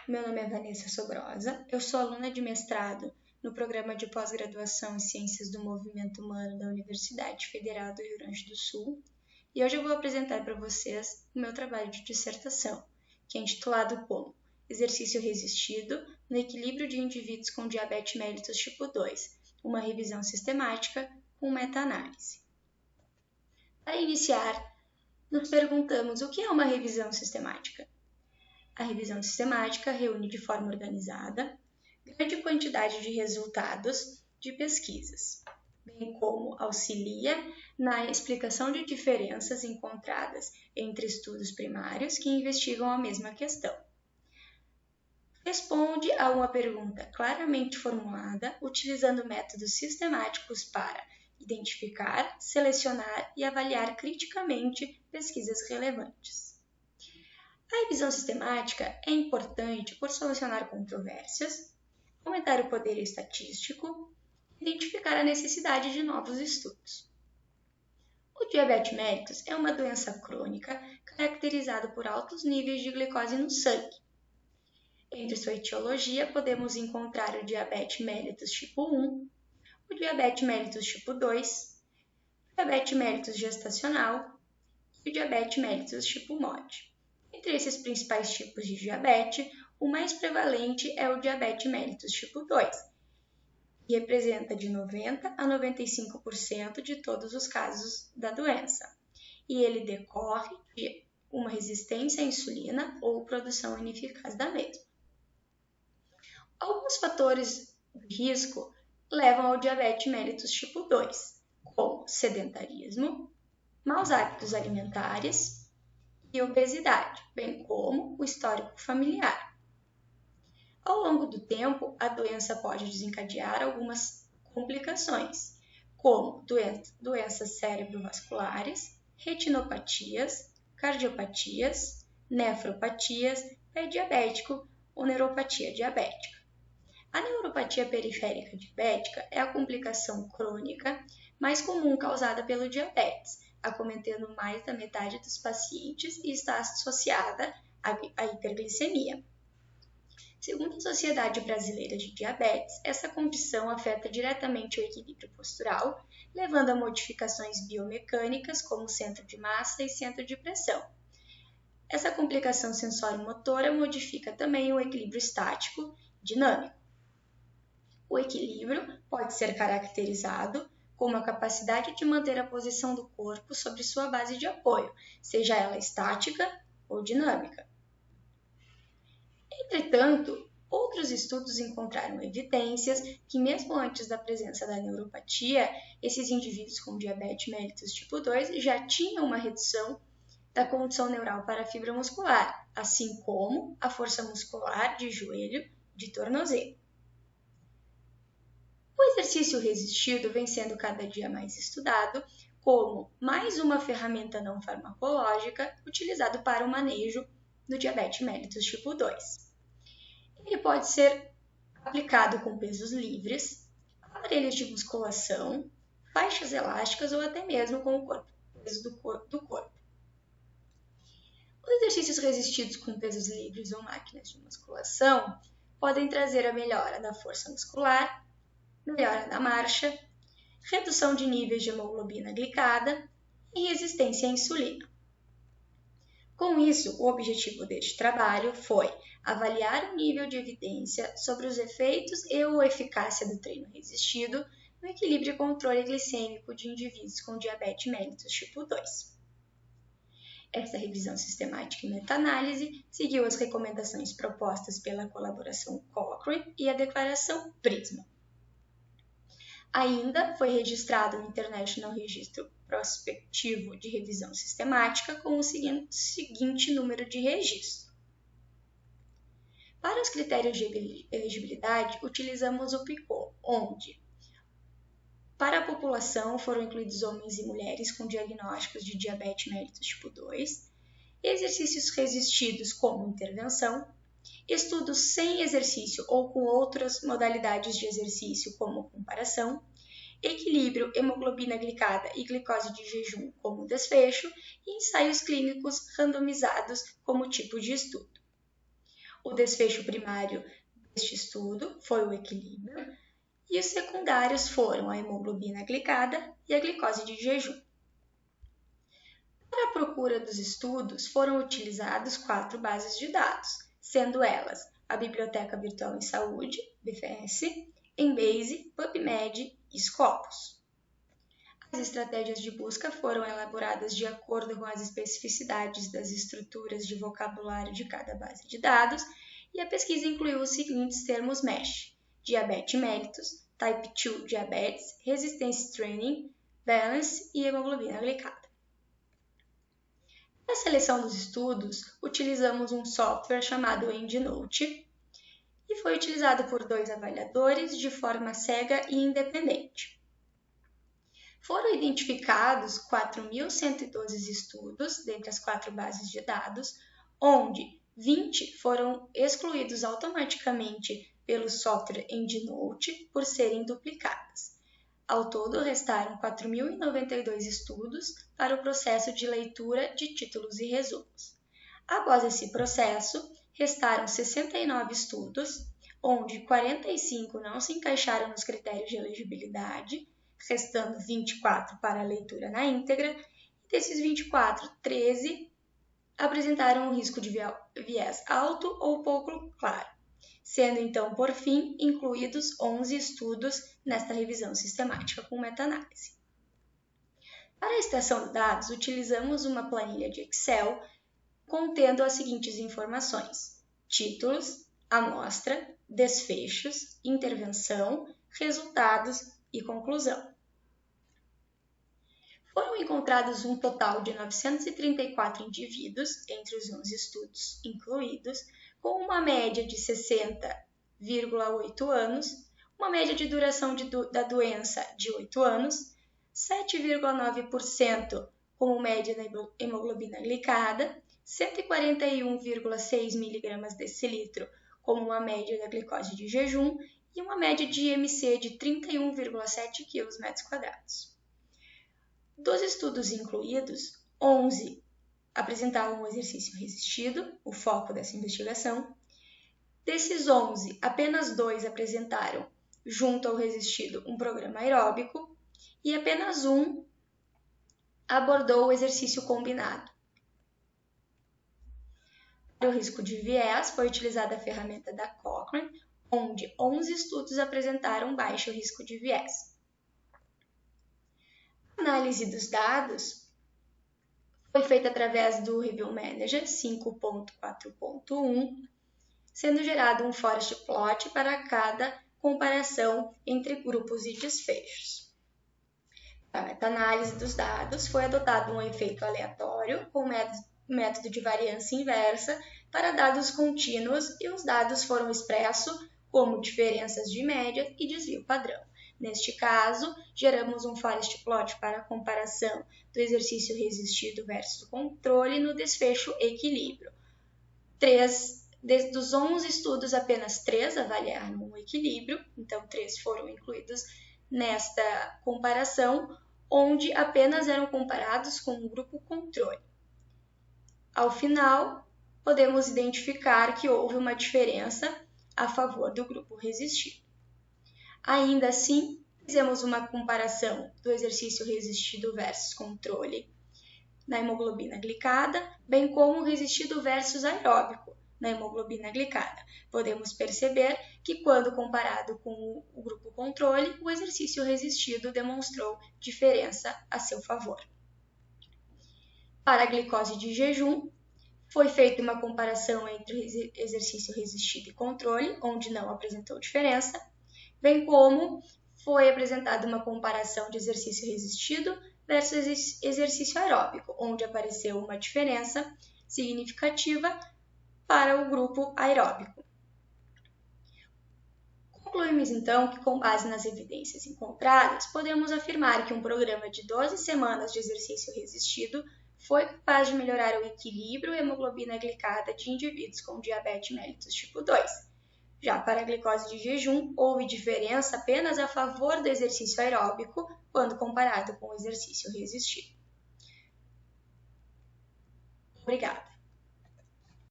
Meu nome é Vanessa Sobrosa, eu sou aluna de mestrado no programa de pós-graduação em Ciências do Movimento Humano da Universidade Federal do Rio Grande do Sul e hoje eu vou apresentar para vocês o meu trabalho de dissertação, que é intitulado como Exercício Resistido no Equilíbrio de Indivíduos com Diabetes Mellitus Tipo 2, uma revisão sistemática com meta-análise. Para iniciar, nos perguntamos o que é uma revisão sistemática. A revisão sistemática reúne de forma organizada grande quantidade de resultados de pesquisas, bem como auxilia na explicação de diferenças encontradas entre estudos primários que investigam a mesma questão. Responde a uma pergunta claramente formulada utilizando métodos sistemáticos para identificar, selecionar e avaliar criticamente pesquisas relevantes. A revisão sistemática é importante por solucionar controvérsias, aumentar o poder estatístico e identificar a necessidade de novos estudos. O diabetes mellitus é uma doença crônica caracterizada por altos níveis de glicose no sangue. Entre sua etiologia, podemos encontrar o diabetes mellitus tipo 1, o diabetes mellitus tipo 2, o diabetes mellitus gestacional e o diabetes mellitus tipo MOD. Entre esses principais tipos de diabetes, o mais prevalente é o diabetes mellitus tipo 2, que representa de 90% a 95% de todos os casos da doença, e ele decorre de uma resistência à insulina ou produção ineficaz da mesma. Alguns fatores de risco levam ao diabetes mellitus tipo 2, como sedentarismo, maus hábitos alimentares e obesidade, bem como o histórico familiar. Ao longo do tempo, a doença pode desencadear algumas complicações, como doenças cerebrovasculares, retinopatias, cardiopatias, nefropatias, pé diabético ou neuropatia diabética. A neuropatia periférica diabética é a complicação crônica mais comum causada pelo diabetes, acometendo mais da metade dos pacientes e está associada à hiperglicemia. Segundo a Sociedade Brasileira de Diabetes, essa condição afeta diretamente o equilíbrio postural, levando a modificações biomecânicas como centro de massa e centro de pressão. Essa complicação sensório-motora modifica também o equilíbrio estático e dinâmico. O equilíbrio pode ser caracterizado como a capacidade de manter a posição do corpo sobre sua base de apoio, seja ela estática ou dinâmica. Entretanto, outros estudos encontraram evidências que, mesmo antes da presença da neuropatia, esses indivíduos com diabetes mellitus tipo 2 já tinham uma redução da condução neural para a fibra muscular, assim como a força muscular de joelho e de tornozelo. O exercício resistido vem sendo cada dia mais estudado como mais uma ferramenta não farmacológica utilizada para o manejo do diabetes mellitus tipo 2. Ele pode ser aplicado com pesos livres, aparelhos de musculação, faixas elásticas ou até mesmo com o peso do corpo. Os exercícios resistidos com pesos livres ou máquinas de musculação podem trazer a melhora da força muscular, melhora da marcha, redução de níveis de hemoglobina glicada e resistência à insulina. Com isso, o objetivo deste trabalho foi avaliar o nível de evidência sobre os efeitos e ou eficácia do treino resistido no equilíbrio e controle glicêmico de indivíduos com diabetes mellitus tipo 2. Esta revisão sistemática e meta-análise seguiu as recomendações propostas pela colaboração Cochrane e a declaração PRISMA. Ainda foi registrado no International Registro Prospectivo de Revisão Sistemática com o seguinte número de registro. Para os critérios de elegibilidade, utilizamos o PICO, onde, para a população, foram incluídos homens e mulheres com diagnósticos de diabetes mellitus tipo 2, exercícios resistidos como intervenção, estudos sem exercício ou com outras modalidades de exercício como comparação, equilíbrio, hemoglobina glicada e glicose de jejum como desfecho e ensaios clínicos randomizados como tipo de estudo. O desfecho primário deste estudo foi o equilíbrio e os secundários foram a hemoglobina glicada e a glicose de jejum. Para a procura dos estudos, foram utilizadas 4 bases de dados, sendo elas a Biblioteca Virtual em Saúde, BVS, Embase, PubMed e Scopus. As estratégias de busca foram elaboradas de acordo com as especificidades das estruturas de vocabulário de cada base de dados, e a pesquisa incluiu os seguintes termos MASH: diabetes mellitus, type 2 diabetes, resistência training, balance e hemoglobina glicada. Para a seleção dos estudos, utilizamos um software chamado EndNote e foi utilizado por 2 avaliadores de forma cega e independente. Foram identificados 4.112 estudos dentre as 4 bases de dados, onde 20 foram excluídos automaticamente pelo software EndNote por serem duplicadas. Ao todo, restaram 4.092 estudos para o processo de leitura de títulos e resumos. Após esse processo, restaram 69 estudos, onde 45 não se encaixaram nos critérios de elegibilidade, restando 24 para a leitura na íntegra, e desses 24, 13 apresentaram um risco de viés alto ou pouco claro, sendo então, por fim, incluídos 11 estudos nesta revisão sistemática com meta-análise. Para a extração de dados, utilizamos uma planilha de Excel contendo as seguintes informações: títulos, amostra, desfechos, intervenção, resultados e conclusão. Foram encontrados um total de 934 indivíduos entre os 11 estudos incluídos, com uma média de 60,8 anos, uma média de duração da doença de 8 anos, 7,9% como média da hemoglobina glicada, 141,6 mg decilitro como uma média da glicose de jejum e uma média de IMC de 31,7 kg/m². Dos estudos incluídos, 11 apresentavam um exercício resistido, o foco dessa investigação. Desses 11, apenas 2 apresentaram, junto ao resistido, um programa aeróbico e apenas um abordou o exercício combinado. Para o risco de viés, foi utilizada a ferramenta da Cochrane, onde 11 estudos apresentaram baixo risco de viés. A análise dos dados foi feita através do Review Manager 5.4.1, sendo gerado um forest plot para cada comparação entre grupos e desfechos. Para a meta-análise dos dados, foi adotado um efeito aleatório com método de variância inversa para dados contínuos e os dados foram expressos como diferenças de média e desvio padrão. Neste caso, geramos um forest plot para a comparação do exercício resistido versus o controle no desfecho equilíbrio. Dos 11 estudos, apenas 3 avaliaram o equilíbrio, então 3 foram incluídos nesta comparação, onde apenas eram comparados com o grupo controle. Ao final, podemos identificar que houve uma diferença a favor do grupo resistido. Ainda assim, fizemos uma comparação do exercício resistido versus controle na hemoglobina glicada, bem como resistido versus aeróbico na hemoglobina glicada. Podemos perceber que, quando comparado com o grupo controle, o exercício resistido demonstrou diferença a seu favor. Para a glicose de jejum, foi feita uma comparação entre exercício resistido e controle, onde não apresentou diferença, bem como foi apresentada uma comparação de exercício resistido versus exercício aeróbico, onde apareceu uma diferença significativa para o grupo aeróbico. Concluímos então que, com base nas evidências encontradas, podemos afirmar que um programa de 12 semanas de exercício resistido foi capaz de melhorar o equilíbrio e hemoglobina glicada de indivíduos com diabetes mellitus tipo 2. Já para a glicose de jejum, houve diferença apenas a favor do exercício aeróbico quando comparado com o exercício resistido. Obrigada.